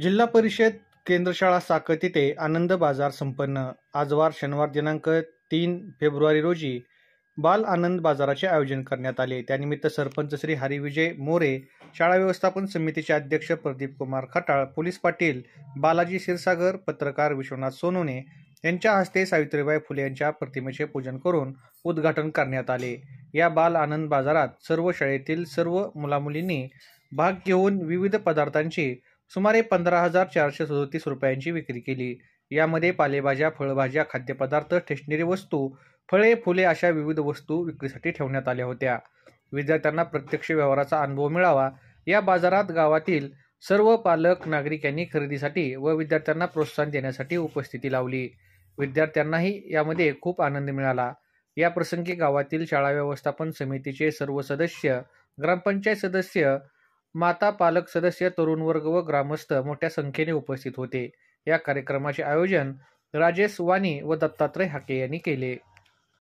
जिल्हा परिषद केंद्रशाळा साकत येथे आनंद बाजार संपन्न. आजवार शनिवार दिनांक 3 फेब्रुवारी रोजी बाल आनंद बाजाराचे आयोजन करण्यात आले. त्यानिमित्त सरपंच श्री हरिविजय मोरे, शाळा व्यवस्थापन समितीचे अध्यक्ष प्रदीप कुमार खटाळ, पोलीस पाटील बालाजी क्षीरसागर, पत्रकार विश्वनाथ सोनवणे यांच्या हस्ते सावित्रीबाई फुले यांच्या प्रतिमेचे पूजन करून उद्घाटन करण्यात आले. या बाल आनंद बाजारात सर्व शाळेतील सर्व मुलामुलींनी भाग घेऊन विविध पदार्थांची सुमारे 15,437 रुपयांची विक्री केली. यामध्ये पालेभाज्या, फळभाज्या, खाद्यपदार्थ, स्टेशनरी वस्तू, फळे, फुले अशा विविध वस्तू विक्रीसाठी ठेवण्यात आल्या होत्या. विद्यार्थ्यांना प्रत्यक्ष व्यवहाराचा अनुभव मिळावा या बाजारात गावातील सर्व पालक नागरिक यांनी खरेदीसाठी व विद्यार्थ्यांना प्रोत्साहन देण्यासाठी उपस्थिती लावली. विद्यार्थ्यांनाही यामध्ये खूप आनंद मिळाला. या प्रसंगी गावातील शाळा व्यवस्थापन समितीचे सर्व सदस्य, ग्रामपंचायत सदस्य, माता पालक सदस्य, तरुण वर्ग व ग्रामस्थ मोठ्या संख्येने उपस्थित होते. या कार्यक्रमाचे आयोजन राजेश वाणी व दत्तात्रय हाके यांनी केले.